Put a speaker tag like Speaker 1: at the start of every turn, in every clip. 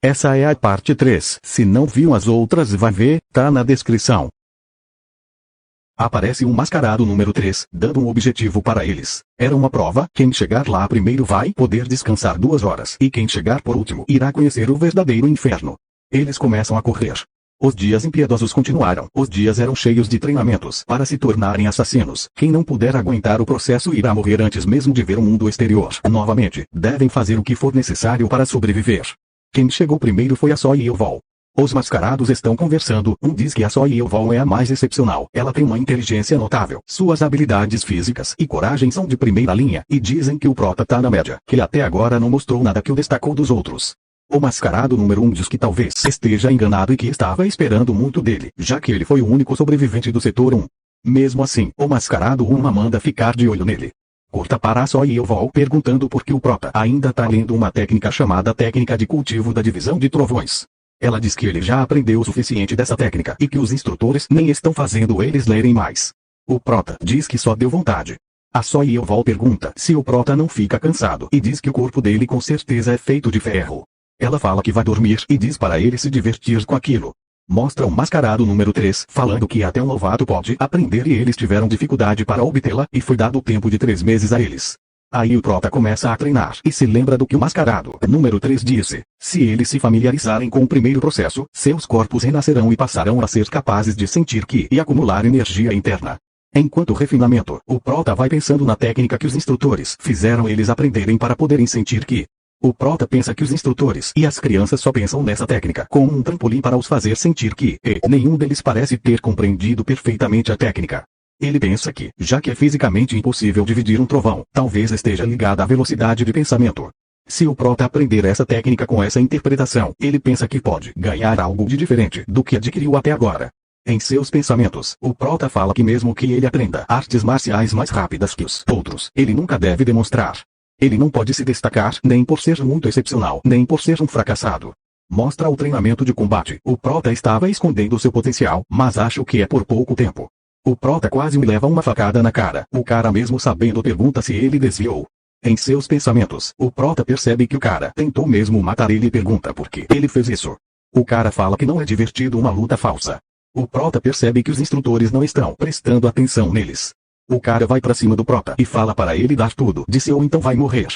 Speaker 1: Essa é a parte 3. Se não viu as outras, vai ver, tá na descrição. Aparece um mascarado número 3, dando um objetivo para eles. Era uma prova, quem chegar lá primeiro vai poder descansar 2 horas, e quem chegar por último irá conhecer o verdadeiro inferno. Eles começam a correr. Os dias impiedosos continuaram. Os dias eram cheios de treinamentos para se tornarem assassinos. Quem não puder aguentar o processo irá morrer antes mesmo de ver o mundo exterior. Novamente, devem fazer o que for necessário para sobreviver. Quem chegou primeiro foi a Soyevol. Os mascarados estão conversando. Um diz que a Soyevol é a mais excepcional. Ela tem uma inteligência notável. Suas habilidades físicas e coragem são de primeira linha. E dizem que o prota tá na média. Que até agora não mostrou nada que o destacou dos outros. O mascarado número 1 diz que talvez esteja enganado e que estava esperando muito dele, já que ele foi o único sobrevivente do setor 1. Mesmo assim, o mascarado 1 manda ficar de olho nele. Corta para a Soyevol perguntando por que o prota ainda tá lendo uma técnica chamada técnica de cultivo da divisão de trovões. Ela diz que ele já aprendeu o suficiente dessa técnica e que os instrutores nem estão fazendo eles lerem mais. O prota diz que só deu vontade. A Soyevol pergunta se o prota não fica cansado e diz que o corpo dele com certeza é feito de ferro. Ela fala que vai dormir e diz para ele se divertir com aquilo. Mostra o mascarado número 3 falando que até um novato pode aprender e eles tiveram dificuldade para obtê-la e foi dado o tempo de 3 meses a eles. Aí o prota começa a treinar e se lembra do que o mascarado número 3 disse. Se eles se familiarizarem com o primeiro processo, seus corpos renascerão e passarão a ser capazes de sentir ki e acumular energia interna. Enquanto refinamento, o prota vai pensando na técnica que os instrutores fizeram eles aprenderem para poderem sentir ki. O prota pensa que os instrutores e as crianças só pensam nessa técnica como um trampolim para os fazer sentir ki, e nenhum deles parece ter compreendido perfeitamente a técnica. Ele pensa que, já que é fisicamente impossível dividir um trovão, talvez esteja ligada à velocidade de pensamento. Se o prota aprender essa técnica com essa interpretação, ele pensa que pode ganhar algo de diferente do que adquiriu até agora. Em seus pensamentos, o prota fala que mesmo que ele aprenda artes marciais mais rápidas que os outros, ele nunca deve demonstrar. Ele não pode se destacar nem por ser muito excepcional, nem por ser um fracassado. Mostra o treinamento de combate. O prota estava escondendo seu potencial, mas acho que é por pouco tempo. O prota quase me leva uma facada na cara. O cara mesmo sabendo pergunta se ele desviou. Em seus pensamentos, o prota percebe que o cara tentou mesmo matar ele e pergunta por que ele fez isso. O cara fala que não é divertido uma luta falsa. O prota percebe que os instrutores não estão prestando atenção neles. O cara vai pra cima do prota e fala para ele dar tudo de si ou então vai morrer.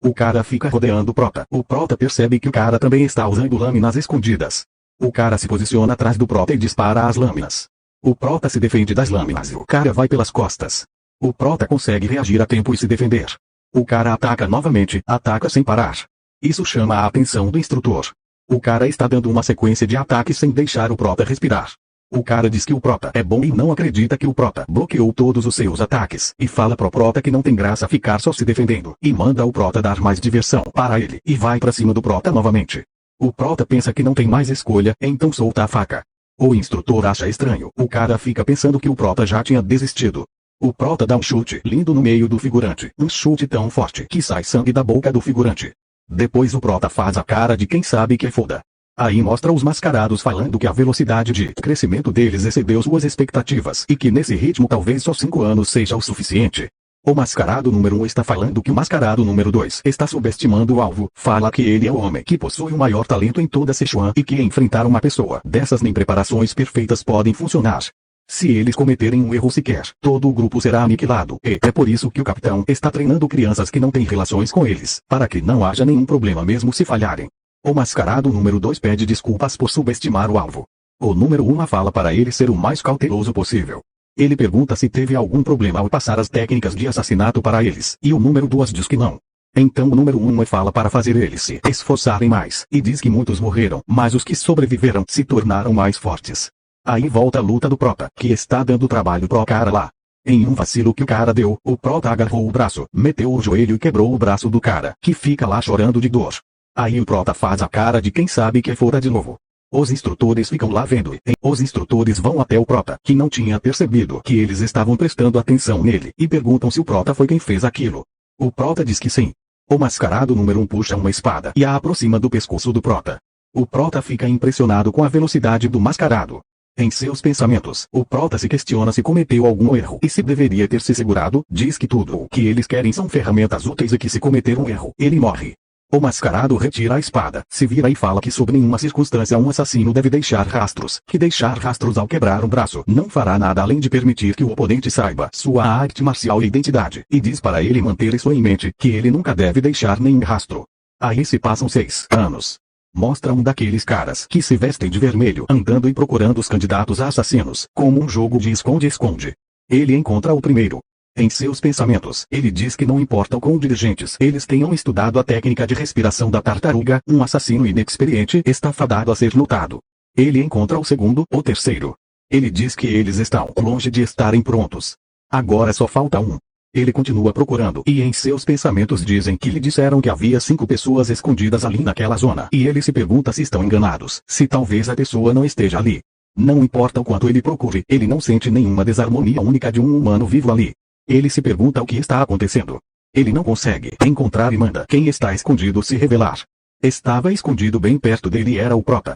Speaker 1: O cara fica rodeando o prota. O prota percebe que o cara também está usando lâminas escondidas. O cara se posiciona atrás do prota e dispara as lâminas. O prota se defende das lâminas e o cara vai pelas costas. O prota consegue reagir a tempo e se defender. O cara ataca novamente, ataca sem parar. Isso chama a atenção do instrutor. O cara está dando uma sequência de ataques sem deixar o prota respirar. O cara diz que o prota é bom e não acredita que o prota bloqueou todos os seus ataques, e fala pro prota que não tem graça ficar só se defendendo, e manda o prota dar mais diversão para ele, e vai pra cima do prota novamente. O prota pensa que não tem mais escolha, então solta a faca. O instrutor acha estranho, o cara fica pensando que o prota já tinha desistido. O prota dá um chute lindo no meio do figurante, um chute tão forte que sai sangue da boca do figurante. Depois o prota faz a cara de quem sabe que é foda. Aí mostra os mascarados falando que a velocidade de crescimento deles excedeu suas expectativas e que nesse ritmo talvez só 5 anos seja o suficiente. O mascarado número 1 está falando que o mascarado número 2 está subestimando o alvo, fala que ele é o homem que possui o maior talento em toda Sichuan e que enfrentar uma pessoa dessas nem preparações perfeitas podem funcionar. Se eles cometerem um erro sequer, todo o grupo será aniquilado, e é por isso que o capitão está treinando crianças que não têm relações com eles, para que não haja nenhum problema mesmo se falharem. O mascarado número 2 pede desculpas por subestimar o alvo. O número 1 fala para ele ser o mais cauteloso possível. Ele pergunta se teve algum problema ao passar as técnicas de assassinato para eles, e o número 2 diz que não. Então o número 1 fala para fazer eles se esforçarem mais, e diz que muitos morreram, mas os que sobreviveram se tornaram mais fortes. Aí volta a luta do prota, que está dando trabalho pro cara lá. Em um vacilo que o cara deu, o prota agarrou o braço, meteu o joelho e quebrou o braço do cara, que fica lá chorando de dor. Aí o prota faz a cara de quem sabe que fora de novo. Os instrutores ficam lá vendo, e os instrutores vão até o prota, que não tinha percebido que eles estavam prestando atenção nele, e perguntam se o prota foi quem fez aquilo. O prota diz que sim. O mascarado número 1 puxa uma espada e a aproxima do pescoço do prota. O prota fica impressionado com a velocidade do mascarado. Em seus pensamentos, o prota se questiona se cometeu algum erro e se deveria ter se segurado, diz que tudo o que eles querem são ferramentas úteis e que se cometer um erro, ele morre. O mascarado retira a espada, se vira e fala que sob nenhuma circunstância um assassino deve deixar rastros, que deixar rastros ao quebrar um braço não fará nada além de permitir que o oponente saiba sua arte marcial e identidade, e diz para ele manter isso em mente, que ele nunca deve deixar nenhum rastro. Aí se passam 6 anos. Mostra um daqueles caras que se vestem de vermelho andando e procurando os candidatos a assassinos, como um jogo de esconde-esconde. Ele encontra o primeiro. Em seus pensamentos, ele diz que não importa o quão diligentes eles tenham estudado a técnica de respiração da tartaruga, um assassino inexperiente está fadado a ser notado. Ele encontra o segundo, o terceiro. Ele diz que eles estão longe de estarem prontos. Agora só falta um. Ele continua procurando e em seus pensamentos dizem que lhe disseram que havia 5 pessoas escondidas ali naquela zona e ele se pergunta se estão enganados, se talvez a pessoa não esteja ali. Não importa o quanto ele procure, ele não sente nenhuma desarmonia única de um humano vivo ali. Ele se pergunta o que está acontecendo. Ele não consegue encontrar e manda quem está escondido se revelar. Estava escondido bem perto dele e era o prota.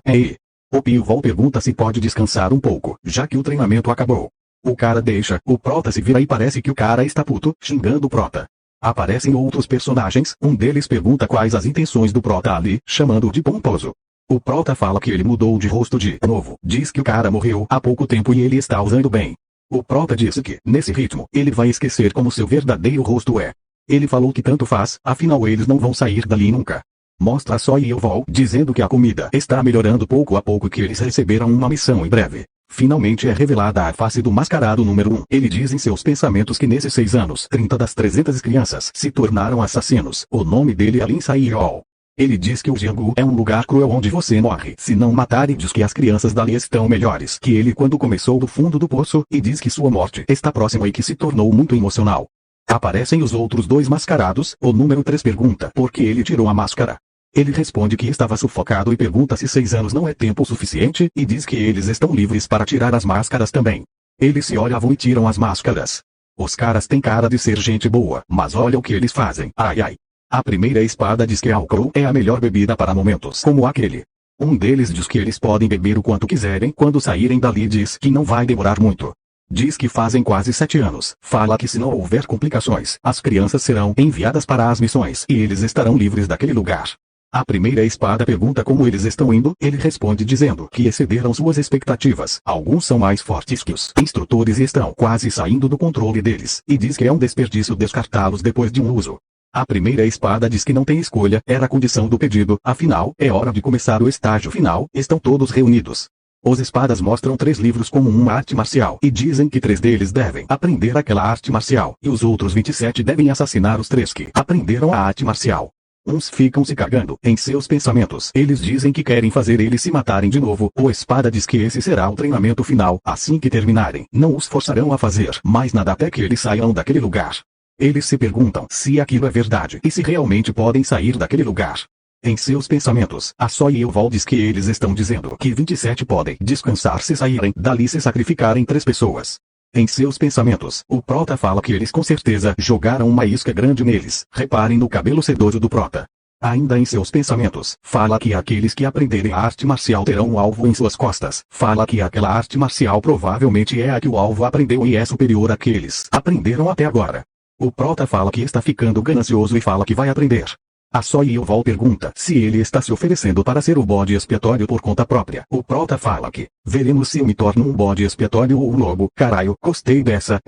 Speaker 1: O Pivol pergunta se pode descansar um pouco, já que o treinamento acabou. O cara deixa, o prota se vira e parece que o cara está puto, xingando o prota. Aparecem outros personagens, um deles pergunta quais as intenções do prota ali, chamando-o de pomposo. O prota fala que ele mudou de rosto de novo, diz que o cara morreu há pouco tempo e ele está usando bem. O prota disse que, nesse ritmo, ele vai esquecer como seu verdadeiro rosto é. Ele falou que tanto faz, afinal eles não vão sair dali nunca. Mostra a Soy e o Vol dizendo que a comida está melhorando pouco a pouco e que eles receberam uma missão em breve. Finalmente é revelada a face do mascarado número 1. Ele diz em seus pensamentos que nesses 6 anos, 30 das 300 crianças se tornaram assassinos. O nome dele é Lin Sayol. Ele diz que o Jianghu é um lugar cruel onde você morre se não matar e diz que as crianças dali estão melhores que ele quando começou do fundo do poço e diz que sua morte está próxima e que se tornou muito emocional. Aparecem os outros 2 mascarados, o número 3 pergunta por que ele tirou a máscara. Ele responde que estava sufocado e pergunta se 6 anos não é tempo suficiente e diz que eles estão livres para tirar as máscaras também. Eles se olhavam e tiram as máscaras. Os caras têm cara de ser gente boa, mas olha o que eles fazem. Ai ai. A primeira espada diz que álcool é a melhor bebida para momentos como aquele. Um deles diz que eles podem beber o quanto quiserem quando saírem dali e diz que não vai demorar muito. Diz que fazem quase 7 anos. Fala que se não houver complicações, as crianças serão enviadas para as missões e eles estarão livres daquele lugar. A primeira espada pergunta como eles estão indo, ele responde dizendo que excederam suas expectativas. Alguns são mais fortes que os instrutores e estão quase saindo do controle deles, e diz que é um desperdício descartá-los depois de um uso. A primeira espada diz que não tem escolha, era a condição do pedido, afinal, é hora de começar o estágio final, estão todos reunidos. Os espadas mostram 3 livros como uma arte marcial e dizem que 3 deles devem aprender aquela arte marcial, e os outros 27 devem assassinar os 3 que aprenderam a arte marcial. Uns ficam se cagando em seus pensamentos, eles dizem que querem fazer eles se matarem de novo, o espada diz que esse será o treinamento final, assim que terminarem, não os forçarão a fazer mais nada até que eles saiam daquele lugar. Eles se perguntam se aquilo é verdade e se realmente podem sair daquele lugar. Em seus pensamentos, a Soy e o Vol diz que eles estão dizendo que 27 podem descansar se saírem dali se sacrificarem 3 pessoas. Em seus pensamentos, o Prota fala que eles com certeza jogaram uma isca grande neles. Reparem no cabelo sedoso do Prota. Ainda em seus pensamentos, fala que aqueles que aprenderem a arte marcial terão um alvo em suas costas. Fala que aquela arte marcial provavelmente é a que o alvo aprendeu e é superior àqueles aprenderam até agora. O Prota fala que está ficando ganancioso e fala que vai aprender. A Soy e o Vol pergunta se ele está se oferecendo para ser o bode expiatório por conta própria. O Prota fala que, veremos se eu me torno um bode expiatório ou um lobo. Caralho, gostei dessa,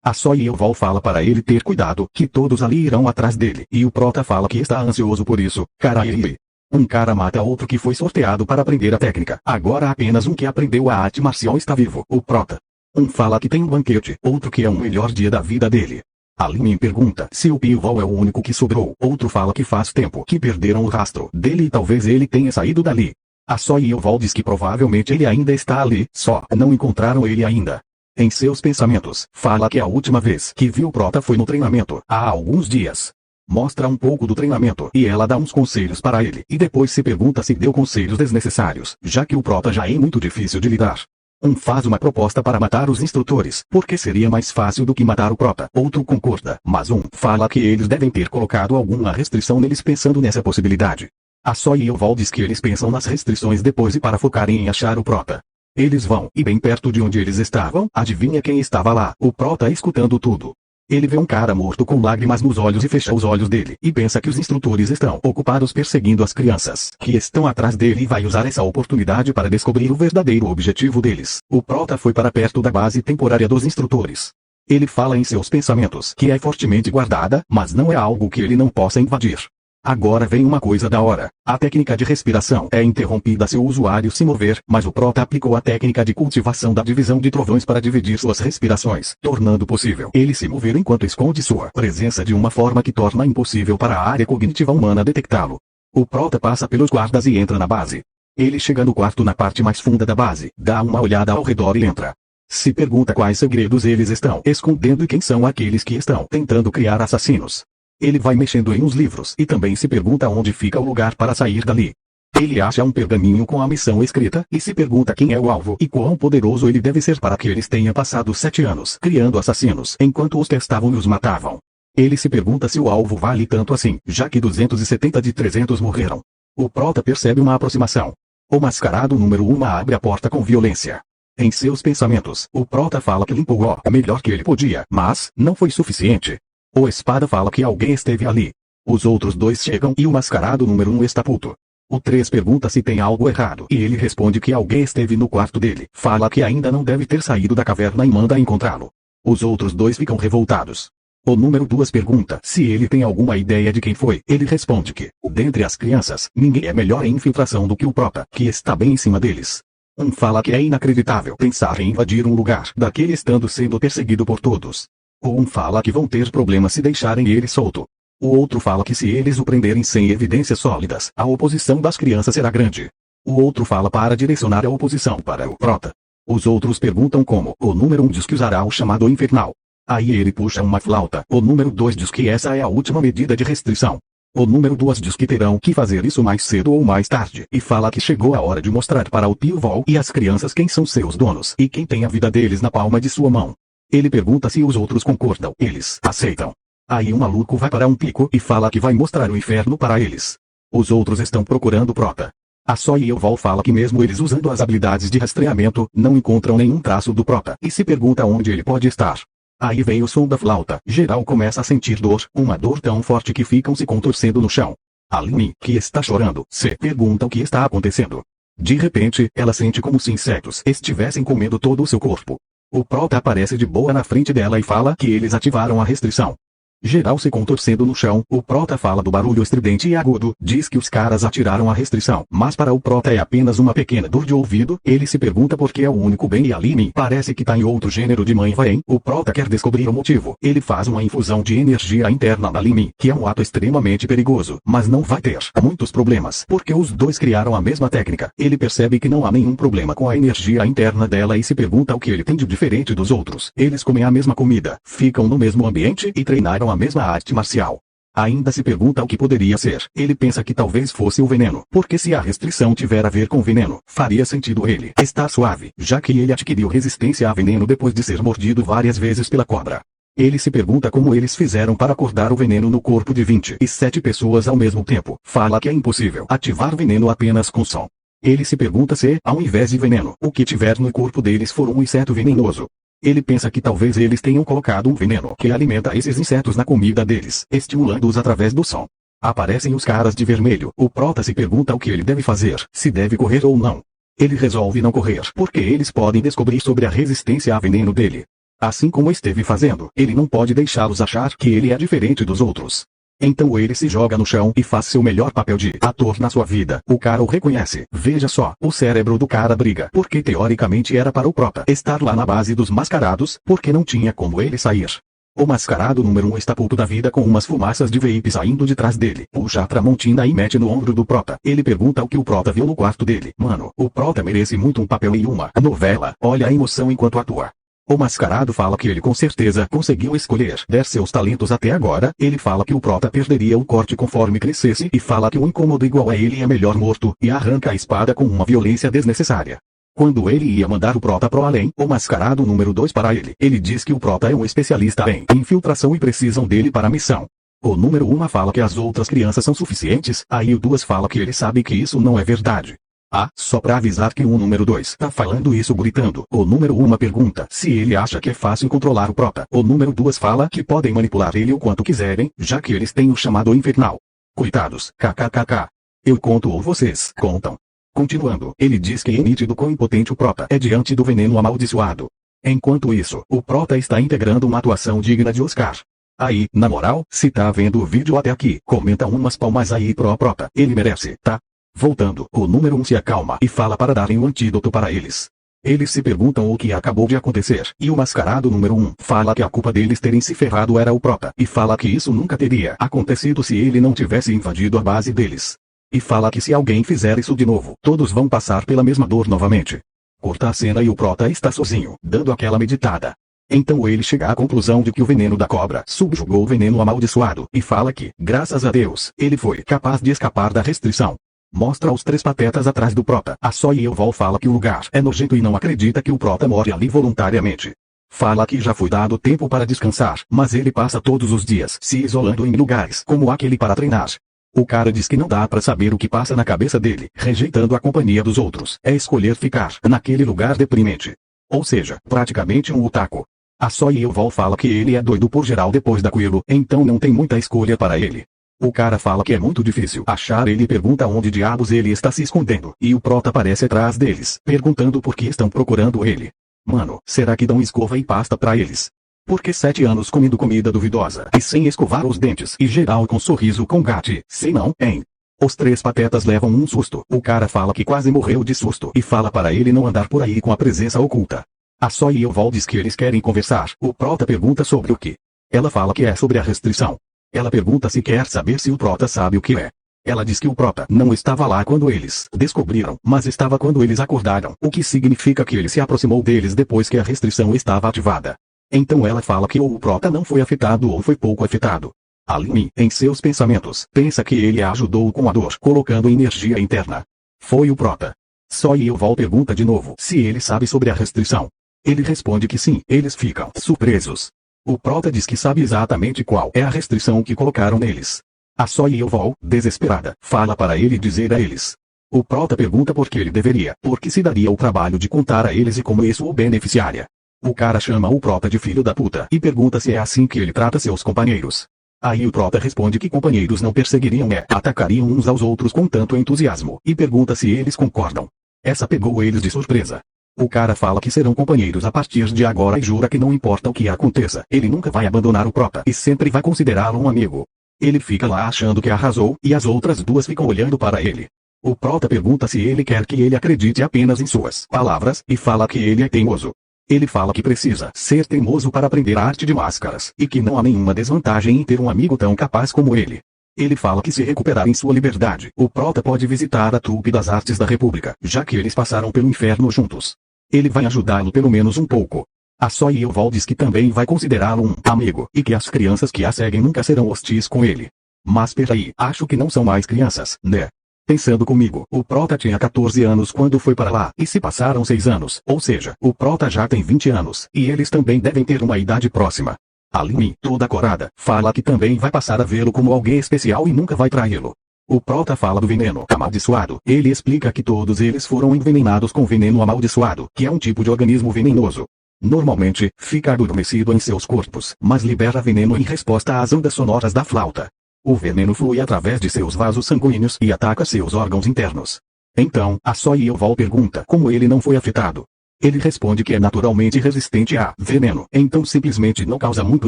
Speaker 1: A Soy e o Vol fala para ele ter cuidado, que todos ali irão atrás dele. E o Prota fala que está ansioso por isso. Caralho. Um cara mata outro que foi sorteado para aprender a técnica. Agora apenas um que aprendeu a arte marcial está vivo. O Prota. Um fala que tem um banquete, outro que é o melhor dia da vida dele. A Lin pergunta se o Pivol é o único que sobrou. Outro fala que faz tempo que perderam o rastro dele e talvez ele tenha saído dali. A Soy e o Vol diz que provavelmente ele ainda está ali, só não encontraram ele ainda. Em seus pensamentos, fala que a última vez que viu o Prota foi no treinamento, há alguns dias. Mostra um pouco do treinamento e ela dá uns conselhos para ele e depois se pergunta se deu conselhos desnecessários, já que o Prota já é muito difícil de lidar. Um faz uma proposta para matar os instrutores, porque seria mais fácil do que matar o Prota. Outro concorda, mas um fala que eles devem ter colocado alguma restrição neles pensando nessa possibilidade. A Soy e o Vol diz que eles pensam nas restrições depois e para focarem em achar o Prota. Eles vão, e bem perto de onde eles estavam, adivinha quem estava lá? O Prota escutando tudo. Ele vê um cara morto com lágrimas nos olhos e fecha os olhos dele, e pensa que os instrutores estão ocupados perseguindo as crianças que estão atrás dele e vai usar essa oportunidade para descobrir o verdadeiro objetivo deles. O prota foi para perto da base temporária dos instrutores. Ele fala em seus pensamentos que é fortemente guardada, mas não é algo que ele não possa invadir. Agora vem uma coisa da hora. A técnica de respiração é interrompida se o usuário se mover, mas o prota aplicou a técnica de cultivação da divisão de trovões para dividir suas respirações, tornando possível ele se mover enquanto esconde sua presença de uma forma que torna impossível para a área cognitiva humana detectá-lo. O prota passa pelos guardas e entra na base. Ele chega no quarto na parte mais funda da base, dá uma olhada ao redor e entra. Se pergunta quais segredos eles estão escondendo e quem são aqueles que estão tentando criar assassinos. Ele vai mexendo em uns livros e também se pergunta onde fica o lugar para sair dali. Ele acha um pergaminho com a missão escrita e se pergunta quem é o alvo e quão poderoso ele deve ser para que eles tenham passado 7 anos criando assassinos enquanto os testavam e os matavam. Ele se pergunta se o alvo vale tanto assim, já que 270 de 300 morreram. O prota percebe uma aproximação. O mascarado número 1 abre a porta com violência. Em seus pensamentos, o prota fala que limpou o melhor que ele podia, mas não foi suficiente. O espada fala que alguém esteve ali. Os outros dois chegam e o mascarado número 1 está puto. O 3 pergunta se tem algo errado e ele responde que alguém esteve no quarto dele. Fala que ainda não deve ter saído da caverna e manda encontrá-lo. Os outros dois ficam revoltados. O número 2 pergunta se ele tem alguma ideia de quem foi. Ele responde que, dentre as crianças, ninguém é melhor em infiltração do que o prota, que está bem em cima deles. Um fala que é inacreditável pensar em invadir um lugar daquele estando sendo perseguido por todos. Um fala que vão ter problemas se deixarem ele solto. O outro fala que se eles o prenderem sem evidências sólidas, a oposição das crianças será grande. O outro fala para direcionar a oposição para o prota. Os outros perguntam como. O número 1 diz que usará o chamado infernal. Aí ele puxa uma flauta. O número 2 diz que essa é a última medida de restrição. O número 2 diz que terão que fazer isso mais cedo ou mais tarde, e fala que chegou a hora de mostrar para o tio Vol e as crianças quem são seus donos e quem tem a vida deles na palma de sua mão. Ele pergunta se os outros concordam. Eles aceitam. Aí um maluco vai para um pico e fala que vai mostrar o inferno para eles. Os outros estão procurando prota. A Soy e o Vol fala que mesmo eles usando as habilidades de rastreamento, não encontram nenhum traço do prota e se pergunta onde ele pode estar. Aí vem o som da flauta. Geral começa a sentir dor, uma dor tão forte que ficam se contorcendo no chão. A Lini, que está chorando, se pergunta o que está acontecendo. De repente, ela sente como se insetos estivessem comendo todo o seu corpo. O prota aparece de boa na frente dela e fala que eles ativaram a restrição. Geral se contorcendo no chão, o prota fala do barulho estridente e agudo, diz que os caras atiraram a restrição, mas para o prota é apenas uma pequena dor de ouvido. Ele se pergunta por que é o único bem e a Lini parece que tá em outro gênero de mãe vai. O prota quer descobrir o motivo. Ele faz uma infusão de energia interna na Lini, que é um ato extremamente perigoso, mas não vai ter muitos problemas, porque os dois criaram a mesma técnica. Ele percebe que não há nenhum problema com a energia interna dela e se pergunta o que ele tem de diferente dos outros. Eles comem a mesma comida, ficam no mesmo ambiente e treinaram a mesma arte marcial. Ainda se pergunta o que poderia ser. Ele pensa que talvez fosse o veneno, porque se a restrição tiver a ver com veneno, faria sentido ele estar suave, já que ele adquiriu resistência a veneno depois de ser mordido várias vezes pela cobra. Ele se pergunta como eles fizeram para acordar o veneno no corpo de 27 pessoas ao mesmo tempo. Fala que é impossível ativar veneno apenas com som. Ele se pergunta se, ao invés de veneno, o que tiver no corpo deles for um inseto venenoso. Ele pensa que talvez eles tenham colocado um veneno que alimenta esses insetos na comida deles, estimulando-os através do som. Aparecem os caras de vermelho. O prota se pergunta o que ele deve fazer, se deve correr ou não. Ele resolve não correr, porque eles podem descobrir sobre a resistência a veneno dele. Assim como esteve fazendo, ele não pode deixá-los achar que ele é diferente dos outros. Então ele se joga no chão e faz seu melhor papel de ator na sua vida. O cara o reconhece. Veja só, o cérebro do cara briga, porque teoricamente era para o prota estar lá na base dos mascarados, porque não tinha como ele sair. O mascarado número 1 está puto da vida com umas fumaças de vape saindo de trás dele. Puxa a tramontina e mete no ombro do prota. Ele pergunta o que o prota viu no quarto dele. Mano, o prota merece muito um papel em uma novela. Olha a emoção enquanto atua. O mascarado fala que ele com certeza conseguiu escolher 10 seus talentos até agora. Ele fala que o prota perderia o corte conforme crescesse e fala que um incômodo igual a ele é melhor morto, e arranca a espada com uma violência desnecessária. Quando ele ia mandar o prota pro além, o mascarado número 2 para ele. Ele diz que o prota é um especialista em infiltração e precisam dele para a missão. O número 1 fala que as outras crianças são suficientes, aí o 2 fala que ele sabe que isso não é verdade. Ah, só pra avisar que o número 2 tá falando isso gritando. O número 1 pergunta se ele acha que é fácil controlar o prota. O número 2 fala que podem manipular ele o quanto quiserem, já que eles têm o chamado infernal. Coitados, kkkk. Eu conto ou vocês contam. Continuando, ele diz que é nítido quão impotente o prota é diante do veneno amaldiçoado. Enquanto isso, o prota está integrando uma atuação digna de Oscar. Aí, na moral, se tá vendo o vídeo até aqui, comenta umas palmas aí pro prota, ele merece, tá? Voltando, o número 1 se acalma e fala para darem o antídoto para eles. Eles se perguntam o que acabou de acontecer, e o mascarado número 1 fala que a culpa deles terem se ferrado era o prota, e fala que isso nunca teria acontecido se ele não tivesse invadido a base deles. E fala que se alguém fizer isso de novo, todos vão passar pela mesma dor novamente. Corta a cena e o prota está sozinho, dando aquela meditada. Então ele chega à conclusão de que o veneno da cobra subjugou o veneno amaldiçoado, e fala que, graças a Deus, ele foi capaz de escapar da restrição. Mostra os 3 patetas atrás do prota. A Soyeval fala que o lugar é nojento e não acredita que o prota morre ali voluntariamente. Fala que já foi dado tempo para descansar, mas ele passa todos os dias se isolando em lugares como aquele para treinar. O cara diz que não dá para saber o que passa na cabeça dele, rejeitando a companhia dos outros. É escolher ficar naquele lugar deprimente. Ou seja, praticamente um otaku. A Soyeval fala que ele é doido por geral depois daquilo, então não tem muita escolha para ele. O cara fala que é muito difícil achar ele e pergunta onde diabos ele está se escondendo, e o prota aparece atrás deles, perguntando por que estão procurando ele. Mano, será que dão escova e pasta pra eles? Porque 7 anos comendo comida duvidosa e sem escovar os dentes e geral com sorriso com gato, sei não, hein? Os 3 patetas levam um susto. O cara fala que quase morreu de susto e fala para ele não andar por aí com a presença oculta. A Soyeval diz que eles querem conversar. O prota pergunta sobre o que? Ela fala que é sobre a restrição. Ela pergunta se quer saber se o prota sabe o que é. Ela diz que o prota não estava lá quando eles descobriram, mas estava quando eles acordaram, o que significa que ele se aproximou deles depois que a restrição estava ativada. Então ela fala que ou o prota não foi afetado ou foi pouco afetado. Aline, em seus pensamentos, pensa que ele a ajudou com a dor, colocando energia interna. Foi o prota. Soyeval pergunta de novo se ele sabe sobre a restrição. Ele responde que sim, eles ficam surpresos. O prota diz que sabe exatamente qual é a restrição que colocaram neles. A Soyeval, desesperada, fala para ele dizer a eles. O prota pergunta por que ele deveria, porque se daria o trabalho de contar a eles e como isso o beneficiaria. O cara chama o prota de filho da puta e pergunta se é assim que ele trata seus companheiros. Aí o prota responde que companheiros não perseguiriam atacariam uns aos outros com tanto entusiasmo, e pergunta se eles concordam. Essa pegou eles de surpresa. O cara fala que serão companheiros a partir de agora e jura que não importa o que aconteça, ele nunca vai abandonar o prota e sempre vai considerá-lo um amigo. Ele fica lá achando que arrasou, e as outras 2 ficam olhando para ele. O prota pergunta se ele quer que ele acredite apenas em suas palavras, e fala que ele é teimoso. Ele fala que precisa ser teimoso para aprender a arte de máscaras, e que não há nenhuma desvantagem em ter um amigo tão capaz como ele. Ele fala que se recuperar em sua liberdade, o prota pode visitar a trupe das artes da República, já que eles passaram pelo inferno juntos. Ele vai ajudá-lo pelo menos um pouco. A Soyeval diz que também vai considerá-lo um amigo, e que as crianças que a seguem nunca serão hostis com ele. Mas peraí, acho que não são mais crianças, né? Pensando comigo, o prota tinha 14 anos quando foi para lá, e se passaram 6 anos, ou seja, o prota já tem 20 anos, e eles também devem ter uma idade próxima. Aline, toda corada, fala que também vai passar a vê-lo como alguém especial e nunca vai traí-lo. O prota fala do veneno amaldiçoado. Ele explica que todos eles foram envenenados com veneno amaldiçoado, que é um tipo de organismo venenoso. Normalmente, fica adormecido em seus corpos, mas libera veneno em resposta às ondas sonoras da flauta. O veneno flui através de seus vasos sanguíneos e ataca seus órgãos internos. Então, a Soyeval pergunta como ele não foi afetado. Ele responde que é naturalmente resistente a veneno, então simplesmente não causa muito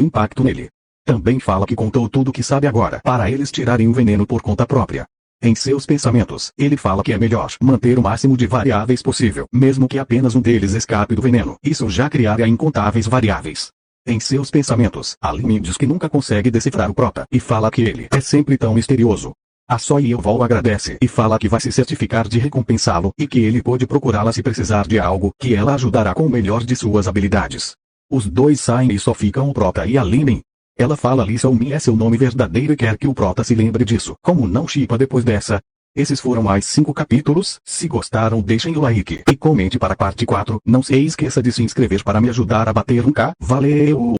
Speaker 1: impacto nele. Também fala que contou tudo o que sabe agora para eles tirarem o veneno por conta própria. Em seus pensamentos, ele fala que é melhor manter o máximo de variáveis possível, mesmo que apenas um deles escape do veneno. Isso já criaria incontáveis variáveis. Em seus pensamentos, Aline diz que nunca consegue decifrar o prota e fala que ele é sempre tão misterioso. A Soyeval agradece e fala que vai se certificar de recompensá-lo e que ele pode procurá-la se precisar de algo, que ela ajudará com o melhor de suas habilidades. Os 2 saem e só ficam o prota e Aline. Ela fala Lisa Umi é seu nome verdadeiro e quer que o prota se lembre disso. Como não chipa depois dessa? Esses foram mais 5 capítulos. Se gostaram, deixem o like e comente para a parte 4. Não se esqueça de se inscrever para me ajudar a bater um K. Valeu!